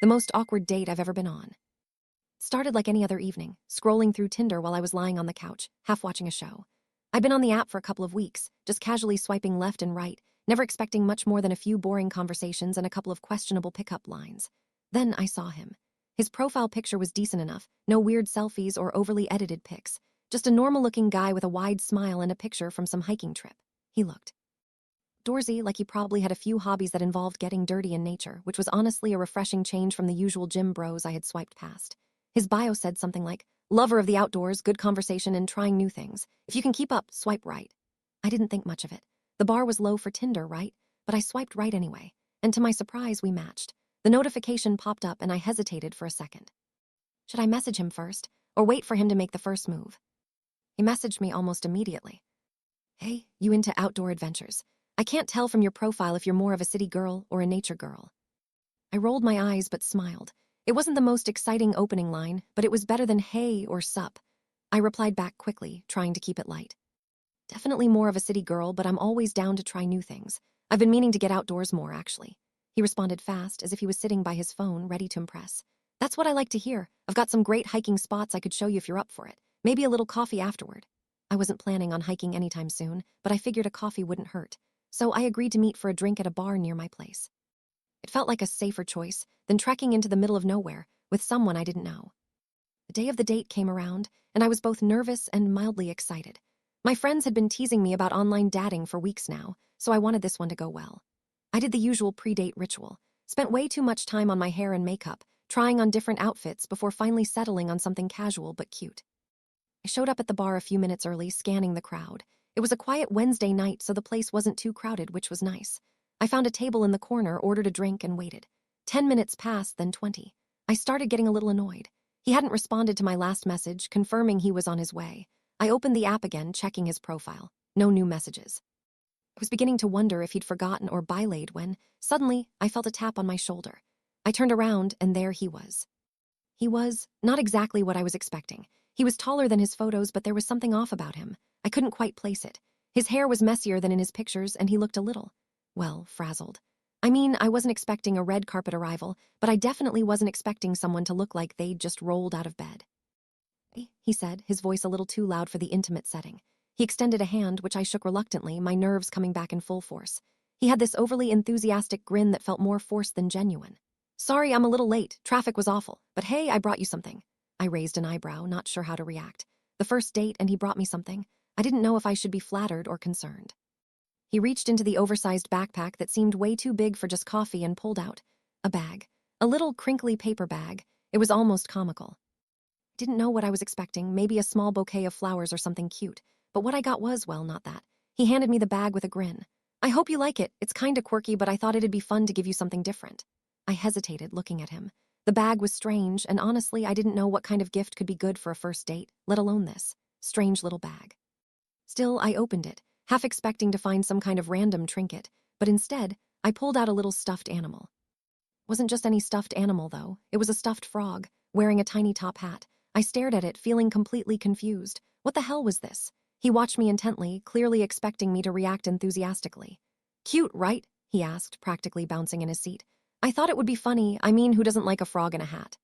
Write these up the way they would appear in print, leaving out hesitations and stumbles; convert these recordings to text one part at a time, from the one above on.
The most awkward date I've ever been on. Started like any other evening, scrolling through Tinder while I was lying on the couch, half watching a show. I'd been on the app for a couple of weeks, just casually swiping left and right, never expecting much more than a few boring conversations and a couple of questionable pickup lines. Then I saw him. His profile picture was decent enough, no weird selfies or overly edited pics, just a normal-looking guy with a wide smile and a picture from some hiking trip. He looked outdoorsy, like he probably had a few hobbies that involved getting dirty in nature, which was honestly a refreshing change from the usual gym bros I had swiped past. His bio said something like, "Lover of the outdoors, good conversation, and trying new things. If you can keep up, swipe right." I didn't think much of it. The bar was low for Tinder, right? But I swiped right anyway. And to my surprise, we matched. The notification popped up and I hesitated for a second. Should I message him first, or wait for him to make the first move? He messaged me almost immediately. "Hey, you into outdoor adventures? I can't tell from your profile if you're more of a city girl or a nature girl." I rolled my eyes but smiled. It wasn't the most exciting opening line, but it was better than hey or sup. I replied back quickly, trying to keep it light. "Definitely more of a city girl, but I'm always down to try new things. I've been meaning to get outdoors more, actually." He responded fast, as if he was sitting by his phone, ready to impress. "That's what I like to hear. I've got some great hiking spots I could show you if you're up for it. Maybe a little coffee afterward." I wasn't planning on hiking anytime soon, but I figured a coffee wouldn't hurt. So I agreed to meet for a drink at a bar near my place. It felt like a safer choice than trekking into the middle of nowhere with someone I didn't know. The day of the date came around, and I was both nervous and mildly excited. My friends had been teasing me about online dating for weeks now, so I wanted this one to go well. I did the usual pre-date ritual, spent way too much time on my hair and makeup, trying on different outfits before finally settling on something casual but cute. I showed up at the bar a few minutes early, scanning the crowd. It was a quiet Wednesday night, so the place wasn't too crowded, which was nice. I found a table in the corner, ordered a drink, and waited. 10 minutes passed, then 20. I started getting a little annoyed. He hadn't responded to my last message, confirming he was on his way. I opened the app again, checking his profile. No new messages. I was beginning to wonder if he'd forgotten or bylaid when, suddenly, I felt a tap on my shoulder. I turned around, and there he was. He was not exactly what I was expecting. He was taller than his photos, but there was something off about him. I couldn't quite place it. His hair was messier than in his pictures, and he looked a little, well, frazzled. I mean, I wasn't expecting a red carpet arrival, but I definitely wasn't expecting someone to look like they'd just rolled out of bed. "Hey," he said, his voice a little too loud for the intimate setting. He extended a hand, which I shook reluctantly, my nerves coming back in full force. He had this overly enthusiastic grin that felt more forced than genuine. "Sorry, I'm a little late. Traffic was awful. But hey, I brought you something." I raised an eyebrow, not sure how to react. The first date, and he brought me something. I didn't know if I should be flattered or concerned. He reached into the oversized backpack that seemed way too big for just coffee and pulled out a bag. A little crinkly paper bag. It was almost comical. I didn't know what I was expecting, maybe a small bouquet of flowers or something cute. But what I got was, well, not that. He handed me the bag with a grin. "I hope you like it. It's kinda quirky, but I thought it'd be fun to give you something different." I hesitated, looking at him. The bag was strange, and honestly, I didn't know what kind of gift could be good for a first date, let alone this strange little bag. Still, I opened it, half expecting to find some kind of random trinket, but instead, I pulled out a little stuffed animal. It wasn't just any stuffed animal, though. It was a stuffed frog, wearing a tiny top hat. I stared at it, feeling completely confused. What the hell was this? He watched me intently, clearly expecting me to react enthusiastically. "Cute, right?" he asked, practically bouncing in his seat. "I thought it would be funny. I mean, who doesn't like a frog in a hat?"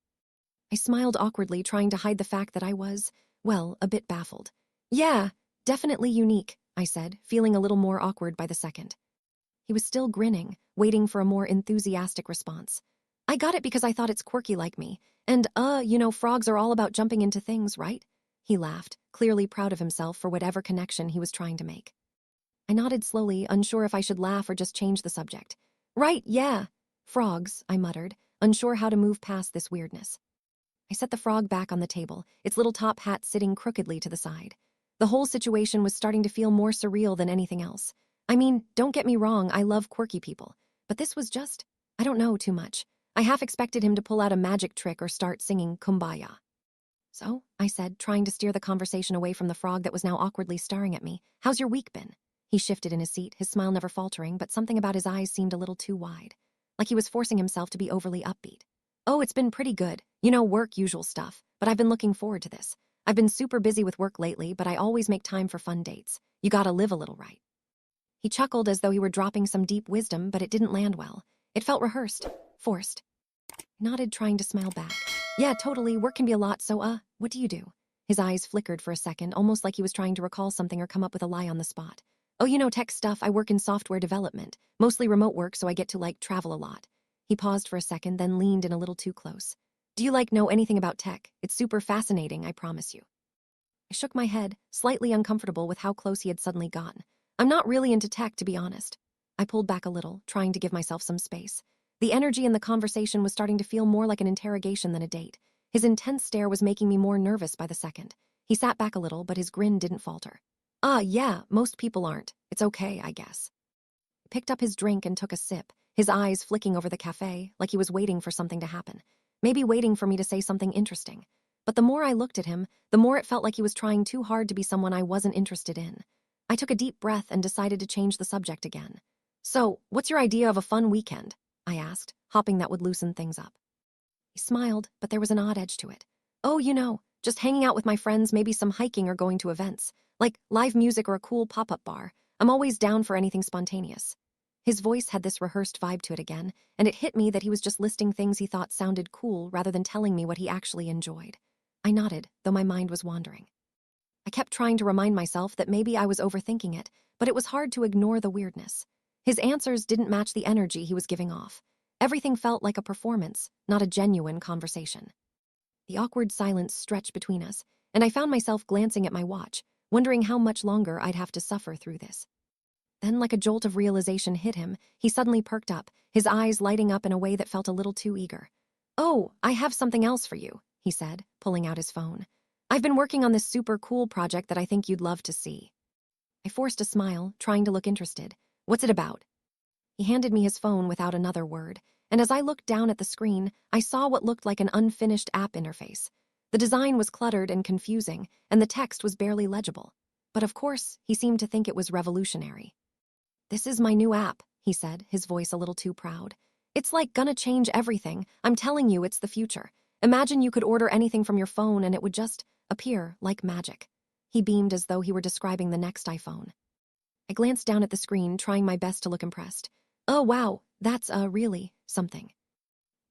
I smiled awkwardly, trying to hide the fact that I was, well, a bit baffled. "Yeah, definitely unique," I said, feeling a little more awkward by the second. He was still grinning, waiting for a more enthusiastic response. "I got it because I thought it's quirky like me. And, frogs are all about jumping into things, right?" He laughed, clearly proud of himself for whatever connection he was trying to make. I nodded slowly, unsure if I should laugh or just change the subject. "Right, yeah. Frogs," I muttered, unsure how to move past this weirdness. I set the frog back on the table, its little top hat sitting crookedly to the side. The whole situation was starting to feel more surreal than anything else. I mean, don't get me wrong, I love quirky people. But this was just, I don't know, too much. I half expected him to pull out a magic trick or start singing Kumbaya. "So," I said, trying to steer the conversation away from the frog that was now awkwardly staring at me, "how's your week been?" He shifted in his seat, his smile never faltering, but something about his eyes seemed a little too wide. Like he was forcing himself to be overly upbeat. "Oh, it's been pretty good. Work, usual stuff. But I've been looking forward to this. I've been super busy with work lately, but I always make time for fun dates. You gotta live a little, right?" He chuckled as though he were dropping some deep wisdom, but it didn't land well. It felt rehearsed, forced. Nodded, trying to smile back. Yeah, totally. Work can be a lot, so, what do you do? His eyes flickered for a second, almost like he was trying to recall something or come up with a lie on the spot. Oh, tech stuff. I work in software development. Mostly remote work, so I get to, travel a lot. He paused for a second, then leaned in a little too close. Do you, know anything about tech? It's super fascinating, I promise you. I shook my head, slightly uncomfortable with how close he had suddenly gotten. I'm not really into tech, to be honest. I pulled back a little, trying to give myself some space. The energy in the conversation was starting to feel more like an interrogation than a date. His intense stare was making me more nervous by the second. He sat back a little, but his grin didn't falter. Yeah, most people aren't. It's okay, I guess. He picked up his drink and took a sip, his eyes flicking over the cafe, like he was waiting for something to happen. Maybe waiting for me to say something interesting. But the more I looked at him, the more it felt like he was trying too hard to be someone I wasn't interested in. I took a deep breath and decided to change the subject again. So, what's your idea of a fun weekend? I asked, hoping that would loosen things up. He smiled, but there was an odd edge to it. Oh, just hanging out with my friends, maybe some hiking or going to events, like live music or a cool pop-up bar. I'm always down for anything spontaneous. His voice had this rehearsed vibe to it again, and it hit me that he was just listing things he thought sounded cool rather than telling me what he actually enjoyed. I nodded, though my mind was wandering. I kept trying to remind myself that maybe I was overthinking it, but it was hard to ignore the weirdness. His answers didn't match the energy he was giving off. Everything felt like a performance, not a genuine conversation. The awkward silence stretched between us, and I found myself glancing at my watch, wondering how much longer I'd have to suffer through this. Then, like a jolt of realization hit him, he suddenly perked up, his eyes lighting up in a way that felt a little too eager. Oh, I have something else for you, he said, pulling out his phone. I've been working on this super cool project that I think you'd love to see. I forced a smile, trying to look interested. What's it about? He handed me his phone without another word, and as I looked down at the screen, I saw what looked like an unfinished app interface. The design was cluttered and confusing, and the text was barely legible. But of course, he seemed to think it was revolutionary. This is my new app, he said, his voice a little too proud. It's gonna change everything. I'm telling you, it's the future. Imagine you could order anything from your phone and it would just appear like magic. He beamed as though he were describing the next iPhone. I glanced down at the screen, trying my best to look impressed. Oh, wow, that's, really something.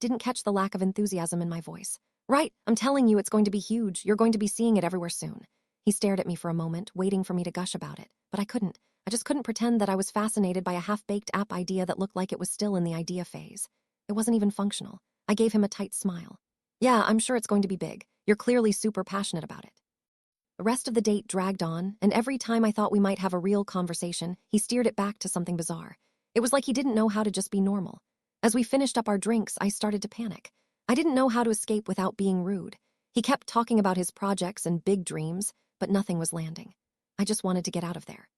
Didn't catch the lack of enthusiasm in my voice. Right, I'm telling you, it's going to be huge. You're going to be seeing it everywhere soon. He stared at me for a moment, waiting for me to gush about it, but I couldn't. I just couldn't pretend that I was fascinated by a half-baked app idea that looked like it was still in the idea phase. It wasn't even functional. I gave him a tight smile. Yeah, I'm sure it's going to be big. You're clearly super passionate about it. The rest of the date dragged on, and every time I thought we might have a real conversation, he steered it back to something bizarre. It was like he didn't know how to just be normal. As we finished up our drinks, I started to panic. I didn't know how to escape without being rude. He kept talking about his projects and big dreams, but nothing was landing. I just wanted to get out of there.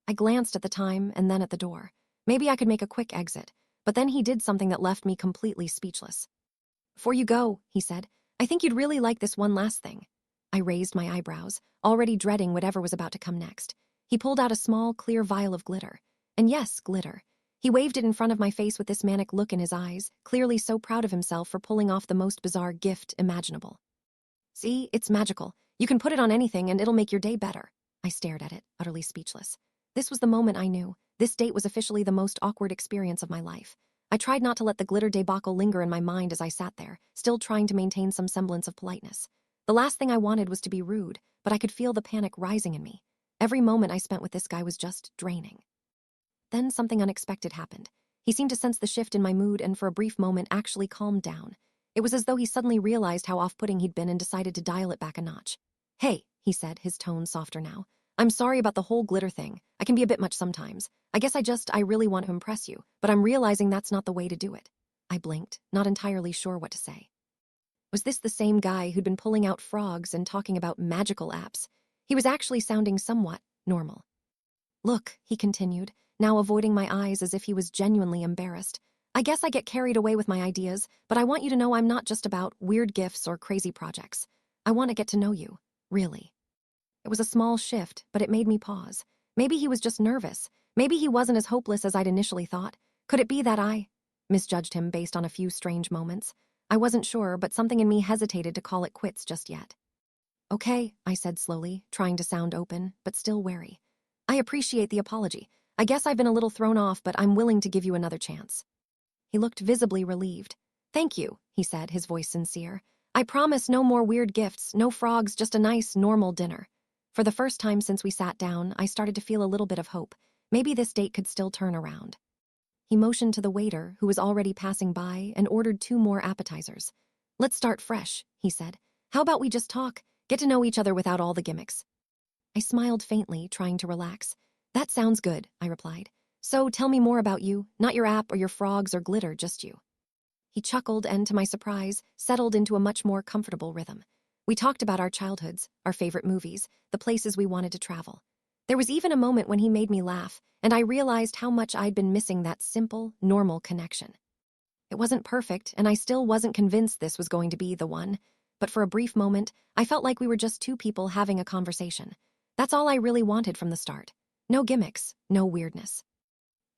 I glanced at the time and then at the door. Maybe I could make a quick exit, but then he did something that left me completely speechless. Before you go, he said, I think you'd really like this one last thing. I raised my eyebrows, already dreading whatever was about to come next. He pulled out a small, clear vial of glitter. And yes, glitter. He waved it in front of my face with this manic look in his eyes, clearly so proud of himself for pulling off the most bizarre gift imaginable. See, it's magical. You can put it on anything and it'll make your day better. I stared at it, utterly speechless. This was the moment I knew. This date was officially the most awkward experience of my life. I tried not to let the glitter debacle linger in my mind as I sat there, still trying to maintain some semblance of politeness. The last thing I wanted was to be rude, but I could feel the panic rising in me. Every moment I spent with this guy was just draining. Then something unexpected happened. He seemed to sense the shift in my mood and for a brief moment actually calmed down. It was as though he suddenly realized how off-putting he'd been and decided to dial it back a notch. Hey, he said, his tone softer now. I'm sorry about the whole glitter thing. I can be a bit much sometimes. I guess I really want to impress you, but I'm realizing that's not the way to do it. I blinked, not entirely sure what to say. Was this the same guy who'd been pulling out frogs and talking about magical apps? He was actually sounding somewhat normal. Look, he continued, now avoiding my eyes as if he was genuinely embarrassed. I guess I get carried away with my ideas, but I want you to know I'm not just about weird gifts or crazy projects. I want to get to know you, really. It was a small shift, but it made me pause. Maybe he was just nervous. Maybe he wasn't as hopeless as I'd initially thought. Could it be that I misjudged him based on a few strange moments? I wasn't sure, but something in me hesitated to call it quits just yet. Okay, I said slowly, trying to sound open, but still wary. I appreciate the apology. I guess I've been a little thrown off, but I'm willing to give you another chance. He looked visibly relieved. Thank you, he said, his voice sincere. I promise no more weird gifts, no frogs, just a nice, normal dinner. For the first time since we sat down, I started to feel a little bit of hope. Maybe this date could still turn around. He motioned to the waiter, who was already passing by, and ordered 2 more appetizers. Let's start fresh, he said. How about we just talk, get to know each other without all the gimmicks? I smiled faintly, trying to relax. That sounds good, I replied. So tell me more about you, not your app or your frogs or glitter, just you. He chuckled and, to my surprise, settled into a much more comfortable rhythm. We talked about our childhoods, our favorite movies, the places we wanted to travel. There was even a moment when he made me laugh, and I realized how much I'd been missing that simple, normal connection. It wasn't perfect, and I still wasn't convinced this was going to be the one, but for a brief moment, I felt like we were just 2 people having a conversation. That's all I really wanted from the start. No gimmicks, no weirdness.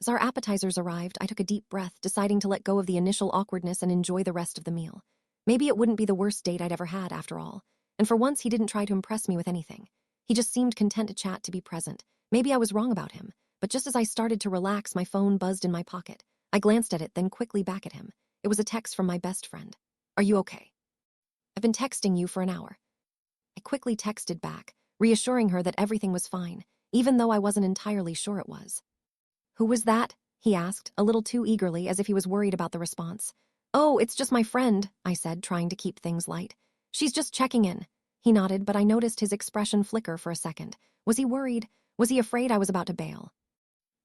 As our appetizers arrived, I took a deep breath, deciding to let go of the initial awkwardness and enjoy the rest of the meal. Maybe it wouldn't be the worst date I'd ever had, after all. And for once, he didn't try to impress me with anything. He just seemed content to chat, to be present. Maybe I was wrong about him, but just as I started to relax, my phone buzzed in my pocket. I glanced at it, then quickly back at him. It was a text from my best friend. Are you okay? I've been texting you for an hour. I quickly texted back, reassuring her that everything was fine, even though I wasn't entirely sure it was. Who was that? He asked, a little too eagerly, as if he was worried about the response. Oh, it's just my friend, I said, trying to keep things light. She's just checking in. He nodded, but I noticed his expression flicker for a second. Was he worried? Was he afraid I was about to bail?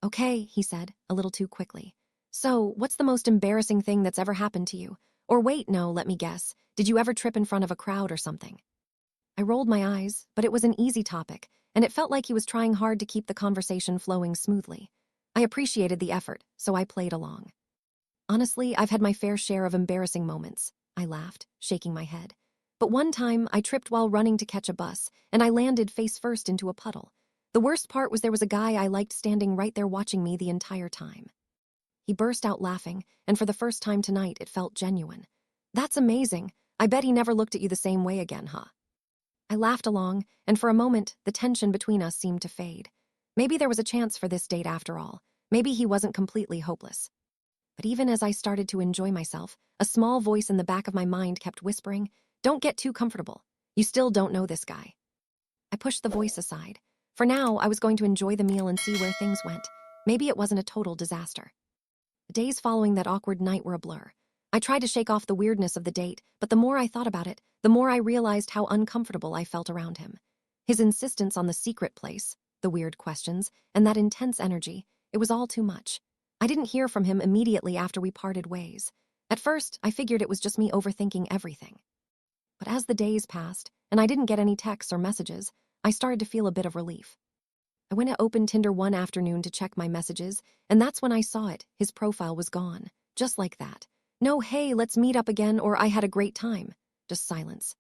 Okay, he said, a little too quickly. So, what's the most embarrassing thing that's ever happened to you? Or wait, no, let me guess. Did you ever trip in front of a crowd or something? I rolled my eyes, but it was an easy topic, and it felt like he was trying hard to keep the conversation flowing smoothly. I appreciated the effort, so I played along. Honestly, I've had my fair share of embarrassing moments, I laughed, shaking my head. But one time, I tripped while running to catch a bus, and I landed face first into a puddle. The worst part was there was a guy I liked standing right there watching me the entire time. He burst out laughing, and for the first time tonight, it felt genuine. That's amazing. I bet he never looked at you the same way again, huh? I laughed along, and for a moment, the tension between us seemed to fade. Maybe there was a chance for this date after all. Maybe he wasn't completely hopeless. But even as I started to enjoy myself, a small voice in the back of my mind kept whispering, "Don't get too comfortable. You still don't know this guy." I pushed the voice aside. For now, I was going to enjoy the meal and see where things went. Maybe it wasn't a total disaster. The days following that awkward night were a blur. I tried to shake off the weirdness of the date, but the more I thought about it, the more I realized how uncomfortable I felt around him. His insistence on the secret place, the weird questions, and that intense energy, it was all too much. I didn't hear from him immediately after we parted ways. At first, I figured it was just me overthinking everything. But as the days passed, and I didn't get any texts or messages, I started to feel a bit of relief. I went to open Tinder one afternoon to check my messages, and that's when I saw it. His profile was gone. Just like that. No, hey, let's meet up again, or I had a great time. Just silence.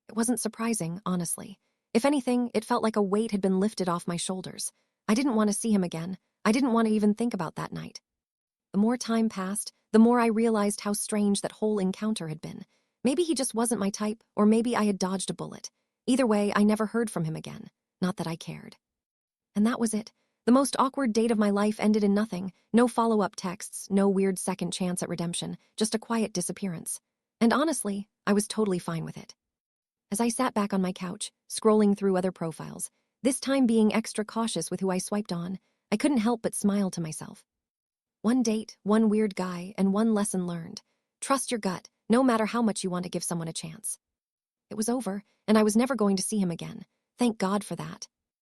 It wasn't surprising, honestly. If anything, it felt like a weight had been lifted off my shoulders. I didn't want to see him again. I didn't want to even think about that night. The more time passed, the more I realized how strange that whole encounter had been. Maybe he just wasn't my type, or maybe I had dodged a bullet. Either way, I never heard from him again. Not that I cared. And that was it. The most awkward date of my life ended in nothing. No follow-up texts, no weird second chance at redemption, just a quiet disappearance. And honestly, I was totally fine with it. As I sat back on my couch, scrolling through other profiles, this time being extra cautious with who I swiped on, I couldn't help but smile to myself. One date, one weird guy, and one lesson learned. Trust your gut, no matter how much you want to give someone a chance. It was over, and I was never going to see him again. Thank God for that.